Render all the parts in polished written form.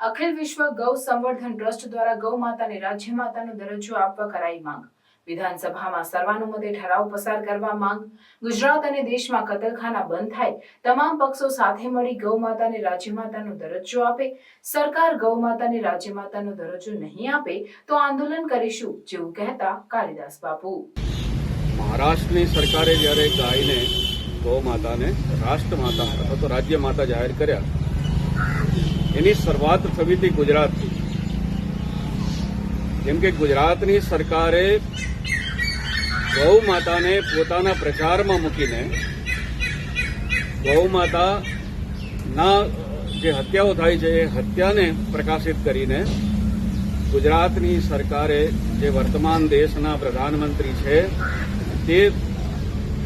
અખિલ વિશ્વ ગૌ સંવર્ધન ટ્રસ્ટ દ્વારા ગૌ માતાને રાજ્ય માતાનો દરજ્જો આપવા કરાઈ માંગ. વિધાનસભામાં સર્વાનુમતે ઠરાવ પસાર કરવા માંગ. ગુજરાત અને દેશમાં કતલખાના બંધ થાય, તમામ પક્ષો સાથે મળી ગૌ માતાને રાજ્ય માતાનો દરજ્જો આપે. સરકાર ગૌ માતાને રાજ્ય માતાનો દરજ્જો નહીં આપે તો આંદોલન કરીશું, જેવું કહેતા કાલિદાસ બાપુ. મહારાષ્ટ્રની સરકારે જ્યારે ગાયને ગૌ માતાને રાષ્ટ્રમાતા અથવા તો રાજ્ય માતા જાહેર કર્યા, એની શરૂઆત થવી હતી ગુજરાતથી. કેમ કે ગુજરાતની સરકારે ગૌ માતાને પોતાના પ્રચારમાં મૂકીને ગૌ માતાના જે હત્યાઓ થાય છે એ હત્યાને પ્રકાશિત કરીને ગુજરાતની સરકારે જે વર્તમાન દેશના પ્રધાનમંત્રી છે તે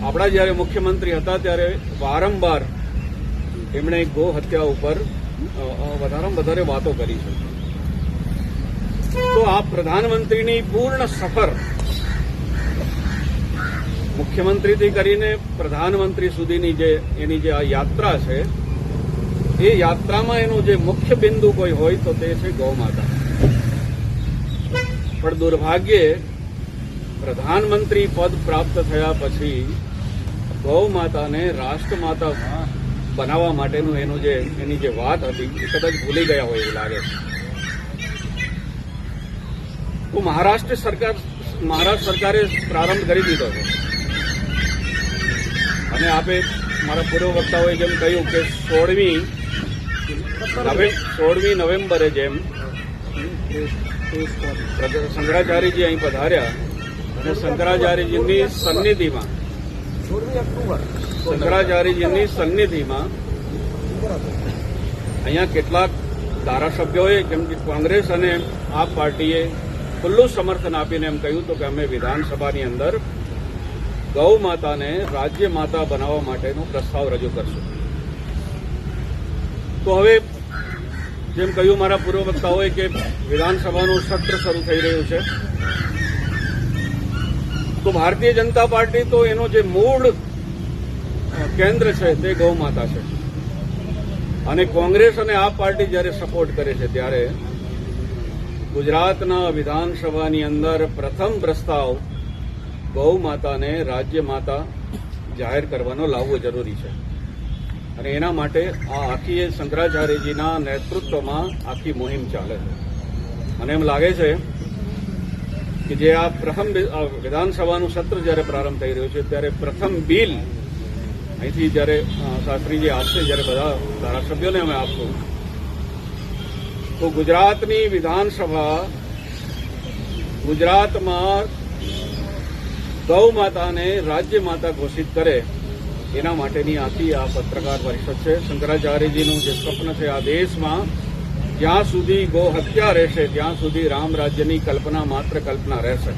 આપણા જ્યારે મુખ્યમંત્રી હતા ત્યારે વારંવાર એમણે ગૌ હત્યા ઉપર વધારેમાં વધારે વાતો કરી છે. તો આ પ્રધાનમંત્રીની પૂર્ણ સફર મુખ્યમંત્રીથી કરીને પ્રધાનમંત્રી સુધીની જે એની જે આ યાત્રા છે એ યાત્રામાં એનું જે મુખ્ય બિંદુ કોઈ હોય તો તે છે ગૌ માતા. પણ દુર્ભાગ્યે પ્રધાનમંત્રી પદ પ્રાપ્ત થયા પછી ગૌ માતાને રાષ્ટ્રમાતા બનાવવા માટેનું એની જે વાત હતી એ કદાચ ભૂલી ગયા હોય એવું લાગે છે. તો મહારાષ્ટ્ર સરકારે પ્રારંભ કરી દીધો છે અને આપે મારા પૂર્વ વક્તાઓએ જેમ કહ્યું કે 16મી નવેમ્બરે જેમ શંકરાચાર્યજી અહીં પધાર્યા અને શંકરાચાર્યજીની સન્નિધિમાં અહીંયા કેટલાક ધારાસભ્યોએ જેમ કે કોંગ્રેસ અને આપ પાર્ટીએ ખુલ્લું સમર્થન આપીને એમ કહ્યું કે અમે વિધાનસભાની અંદર ગૌ માતાને રાજ્ય માતા બનાવવા માટેનો પ્રસ્તાવ રજૂ કરશું. તો હવે જેમ કહ્યું મારા પૂર્વ વક્તાઓએ કે વિધાનસભાનું સત્ર શરૂ થઈ રહ્યું છે, તો ભારતીય જનતા પાર્ટી તો એનો જે મૂળ કેન્દ્ર છે તે ગૌ માતા છે અને કોંગ્રેસ અને આપ પાર્ટી જ્યારે સપોર્ટ કરે છે ત્યારે ગુજરાતના વિધાનસભાની અંદર પ્રથમ પ્રસ્તાવ ગૌ માતાને રાજ્ય માતા જાહેર કરવાનો લાવવો જરૂરી છે. અને એના માટે આ આખી શંકરાચાર્યજીના નેતૃત્વમાં આખી મુહિમ ચાલે છે. મને એમ લાગે છે કે જે આ પ્રથમ વિધાનસભાનું સત્ર જ્યારે પ્રારંભ થઈ રહ્યું છે ત્યારે પ્રથમ બિલ અહીંથી જ્યારે શાસ્ત્રીજી આપશે, જ્યારે બધા ધારાસભ્યોને અમે આપશું, તો ગુજરાતની વિધાનસભા ગુજરાતમાં ગૌ માતાને રાજ્ય માતા ઘોષિત કરે એના માટેની આખી આ પત્રકાર પરિષદ છે. શંકરાચાર્યજીનું જે સ્વપ્ન છે આ દેશમાં જ્યાં સુધી ગૌ હત્યા રહેશે ત્યાં સુધી રામ રાજ્યની કલ્પના માત્ર કલ્પના રહેશે.